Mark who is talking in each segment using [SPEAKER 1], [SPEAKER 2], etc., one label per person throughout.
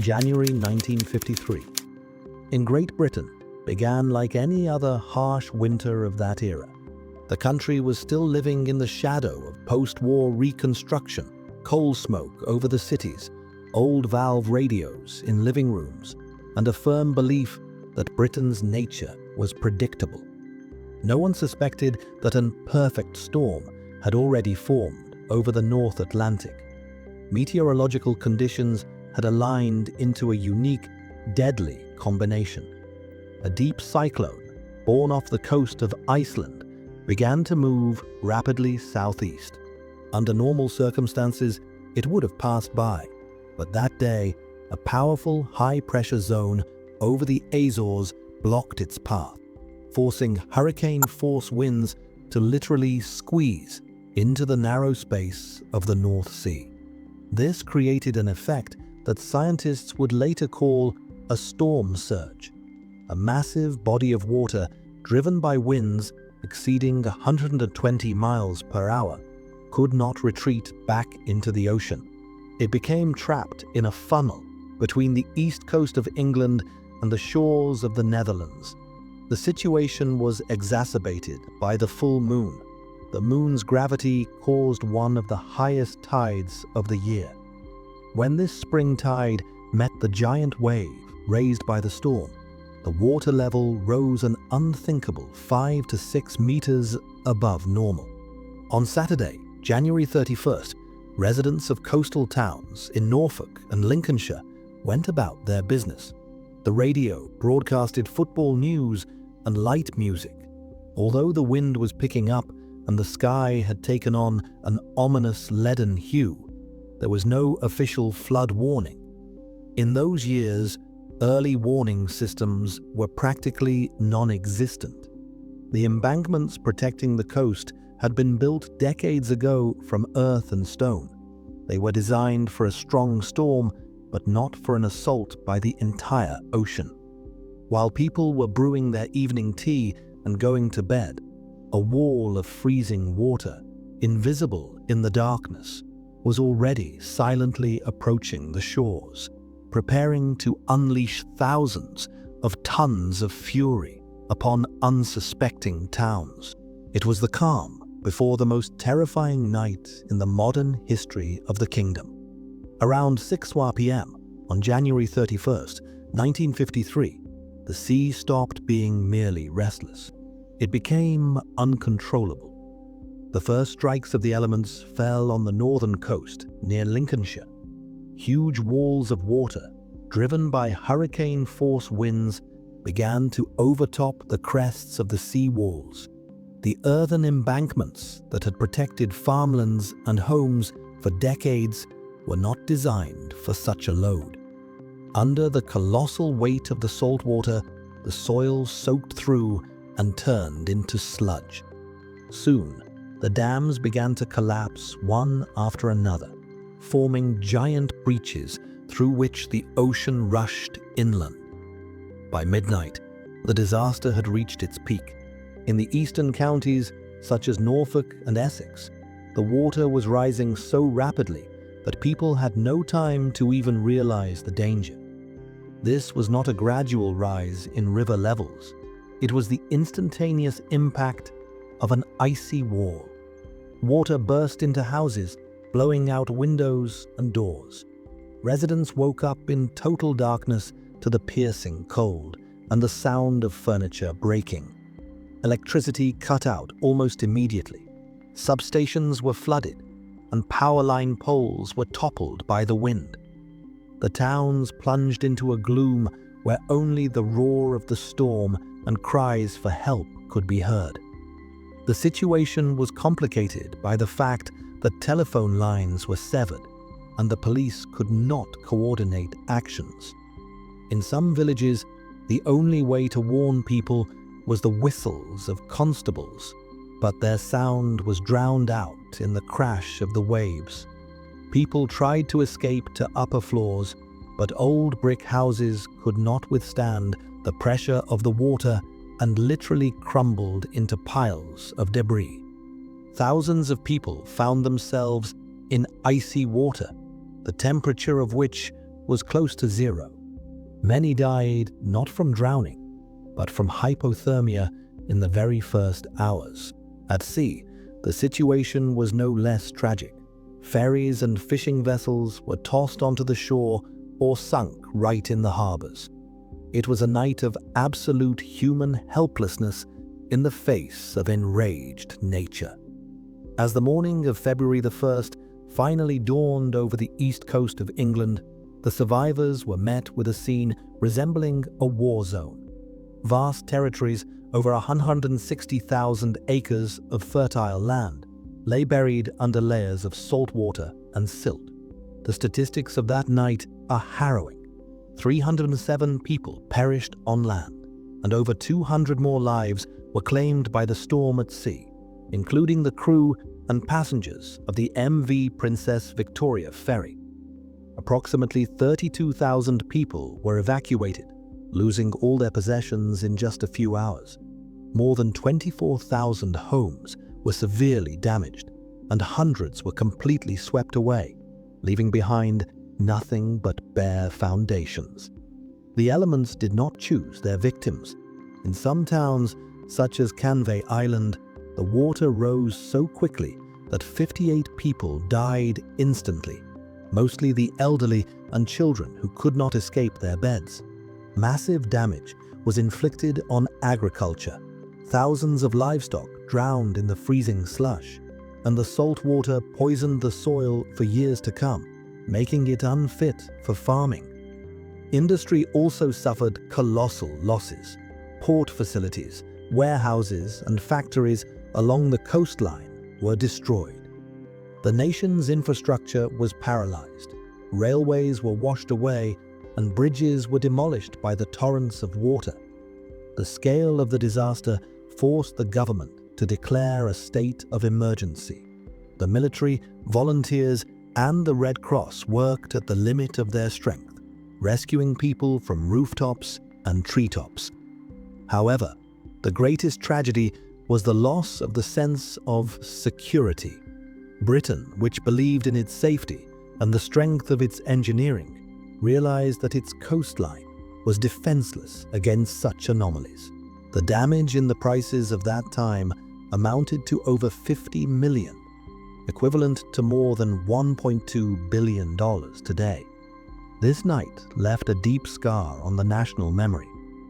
[SPEAKER 1] January 1953. In Great Britain began like any other harsh winter of that era. The country was still living in the shadow of post-war reconstruction, coal smoke over the cities, old valve radios in living rooms, and a firm belief that Britain's nature was predictable. No one suspected that an perfect storm had already formed over the North Atlantic. Meteorological conditions had aligned into a unique, deadly combination. A deep cyclone, born off the coast of Iceland, began to move rapidly southeast. Under normal circumstances, it would have passed by, but that day, a powerful high-pressure zone over the Azores blocked its path, forcing hurricane-force winds to literally squeeze into the narrow space of the North Sea. This created an effect that scientists would later call a storm surge, a massive body of water driven by winds exceeding 120 miles per hour could not retreat back into the ocean. It became trapped in a funnel between the east coast of England and the shores of the Netherlands. The situation was exacerbated by the full moon. The moon's gravity caused one of the highest tides of the year. When this spring tide met the giant wave raised by the storm, the water level rose an unthinkable 5 to 6 meters above normal. On Saturday, January 31st, residents of coastal towns in Norfolk and Lincolnshire went about their business. The radio broadcasted football news and light music. Although the wind was picking up and the sky had taken on an ominous leaden hue, there was no official flood warning. In those years, early warning systems were practically non-existent. The embankments protecting the coast had been built decades ago from earth and stone. They were designed for a strong storm, but not for an assault by the entire ocean. While people were brewing their evening tea and going to bed, a wall of freezing water, invisible in the darkness, was already silently approaching the shores, preparing to unleash thousands of tons of fury upon unsuspecting towns. It was the calm before the most terrifying night in the modern history of the kingdom. Around 6:00 p.m. on January 31st, 1953, the sea stopped being merely restless. It became uncontrollable. The first strikes of the elements fell on the northern coast near Lincolnshire. Huge walls of water, driven by hurricane-force winds, began to overtop the crests of the sea walls. The earthen embankments that had protected farmlands and homes for decades were not designed for such a load. Under the colossal weight of the salt water, the soil soaked through and turned into sludge. Soon, the dams began to collapse one after another, forming giant breaches through which the ocean rushed inland. By midnight, the disaster had reached its peak. In the eastern counties, such as Norfolk and Essex, the water was rising so rapidly that people had no time to even realize the danger. This was not a gradual rise in river levels. It was the instantaneous impact of an icy wall. Water burst into houses, blowing out windows and doors. Residents woke up in total darkness to the piercing cold and the sound of furniture breaking. Electricity cut out almost immediately. Substations were flooded, and power line poles were toppled by the wind. The towns plunged into a gloom where only the roar of the storm and cries for help could be heard. The situation was complicated by the fact that telephone lines were severed, and the police could not coordinate actions. In some villages, the only way to warn people was the whistles of constables, but their sound was drowned out in the crash of the waves. People tried to escape to upper floors, but old brick houses could not withstand the pressure of the water and literally crumbled into piles of debris. Thousands of people found themselves in icy water, the temperature of which was close to zero. Many died not from drowning, but from hypothermia in the very first hours. At sea, the situation was no less tragic. Ferries and fishing vessels were tossed onto the shore or sunk right in the harbors. It was a night of absolute human helplessness in the face of enraged nature. As the morning of February the 1st finally dawned over the east coast of England, the survivors were met with a scene resembling a war zone. Vast territories, over 160,000 acres of fertile land, lay buried under layers of salt water and silt. The statistics of that night are harrowing. 307 people perished on land, and over 200 more lives were claimed by the storm at sea, including the crew and passengers of the MV Princess Victoria ferry. Approximately 32,000 people were evacuated, losing all their possessions in just a few hours. More than 24,000 homes were severely damaged, and hundreds were completely swept away, leaving behind nothing but bare foundations. The elements did not choose their victims. In some towns, such as Canvey Island, the water rose so quickly that 58 people died instantly, mostly the elderly and children who could not escape their beds. Massive damage was inflicted on agriculture. Thousands of livestock drowned in the freezing slush, and the salt water poisoned the soil for years to come, making it unfit for farming. Industry also suffered colossal losses. Port facilities, warehouses, and factories along the coastline were destroyed. The nation's infrastructure was paralyzed. Railways were washed away, and bridges were demolished by the torrents of water. The scale of the disaster forced the government to declare a state of emergency. The military, volunteers, and the Red Cross worked at the limit of their strength, rescuing people from rooftops and treetops. However, the greatest tragedy was the loss of the sense of security. Britain, which believed in its safety and the strength of its engineering, realized that its coastline was defenseless against such anomalies. The damage in the prices of that time amounted to over 50 million, equivalent to more than $1.2 billion today. This night left a deep scar on the national memory,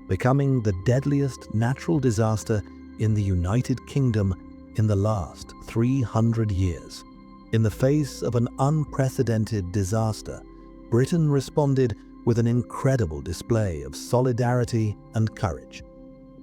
[SPEAKER 1] becoming the deadliest natural disaster in the United Kingdom in the last 300 years. In the face of an unprecedented disaster, Britain responded with an incredible display of solidarity and courage.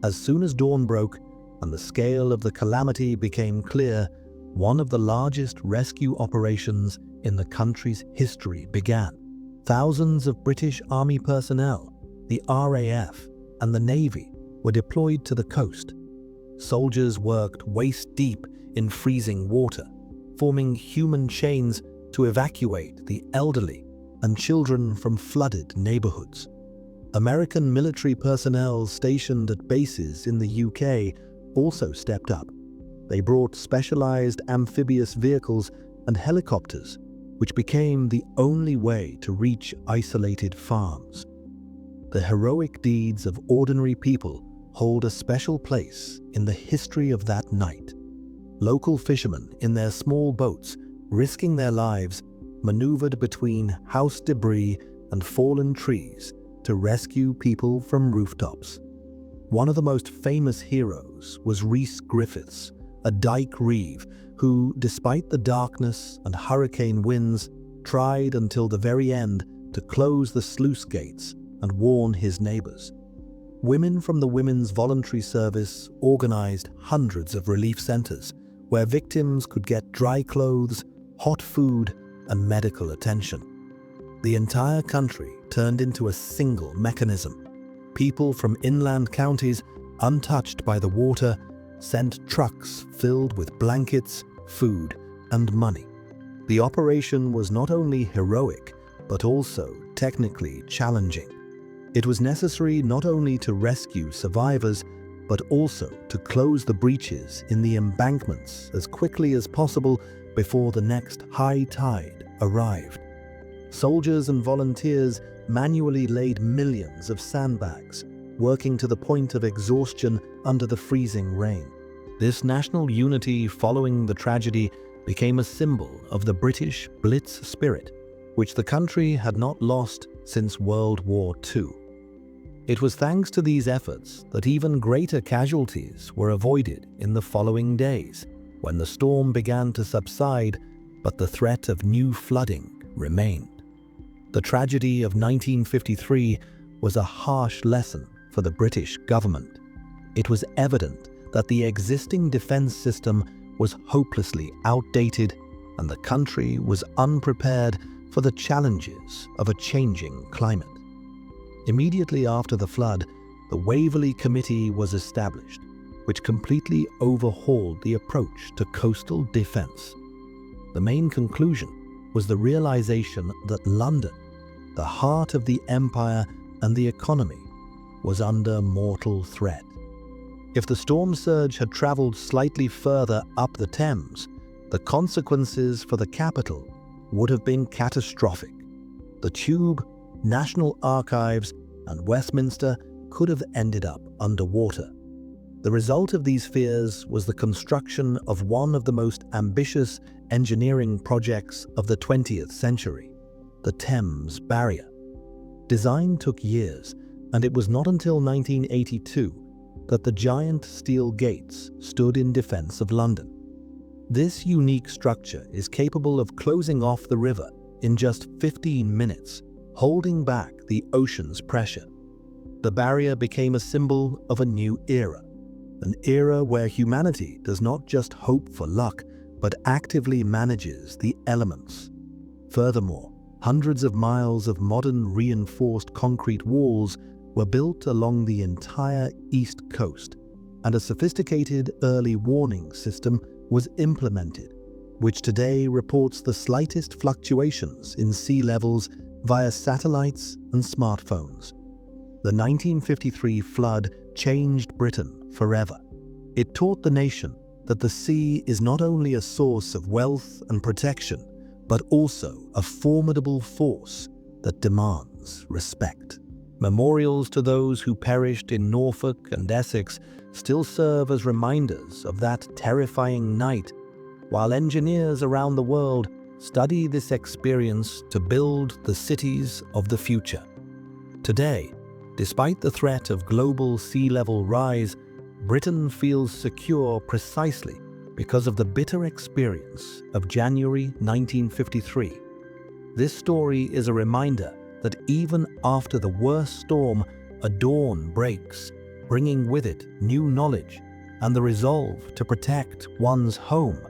[SPEAKER 1] As soon as dawn broke and the scale of the calamity became clear, one of the largest rescue operations in the country's history began. Thousands of British Army personnel, the RAF, and the Navy were deployed to the coast. Soldiers worked waist-deep in freezing water, forming human chains to evacuate the elderly and children from flooded neighborhoods. American military personnel stationed at bases in the UK also stepped up. They brought specialized amphibious vehicles and helicopters, which became the only way to reach isolated farms. The heroic deeds of ordinary people hold a special place in the history of that night. Local fishermen in their small boats, risking their lives, maneuvered between house debris and fallen trees to rescue people from rooftops. One of the most famous heroes was Rhys Griffiths, a dyke reeve who, despite the darkness and hurricane winds, tried until the very end to close the sluice gates and warn his neighbors. Women from the Women's Voluntary Service organized hundreds of relief centers where victims could get dry clothes, hot food, and medical attention. The entire country turned into a single mechanism. People from inland counties, untouched by the water, sent trucks filled with blankets, food, and money. The operation was not only heroic, but also technically challenging. It was necessary not only to rescue survivors, but also to close the breaches in the embankments as quickly as possible before the next high tide arrived. Soldiers and volunteers manually laid millions of sandbags, working to the point of exhaustion under the freezing rain. This national unity following the tragedy became a symbol of the British Blitz spirit, which the country had not lost since World War II. It was thanks to these efforts that even greater casualties were avoided in the following days, when the storm began to subside, but the threat of new flooding remained. The tragedy of 1953 was a harsh lesson for the British government. It was evident that the existing defense system was hopelessly outdated and the country was unprepared for the challenges of a changing climate. Immediately after the flood, the Waverley Committee was established, which completely overhauled the approach to coastal defense. The main conclusion was the realization that London, the heart of the empire and the economy, was under mortal threat. If the storm surge had traveled slightly further up the Thames, the consequences for the capital would have been catastrophic. The Tube, National Archives, and Westminster could have ended up underwater. The result of these fears was the construction of one of the most ambitious engineering projects of the 20th century, the Thames Barrier. Design took years, and it was not until 1982 that the giant steel gates stood in defense of London. This unique structure is capable of closing off the river in just 15 minutes, holding back the ocean's pressure. The barrier became a symbol of a new era, an era where humanity does not just hope for luck, but actively manages the elements. Furthermore, hundreds of miles of modern reinforced concrete walls were built along the entire east coast, and a sophisticated early warning system was implemented, which today reports the slightest fluctuations in sea levels via satellites and smartphones. The 1953 flood changed Britain forever. It taught the nation that the sea is not only a source of wealth and protection, but also a formidable force that demands respect. Memorials to those who perished in Norfolk and Essex still serve as reminders of that terrifying night, while engineers around the world study this experience to build the cities of the future. Today, despite the threat of global sea level rise, Britain feels secure precisely because of the bitter experience of January 1953. This story is a reminder that even after the worst storm, a dawn breaks, bringing with it new knowledge and the resolve to protect one's home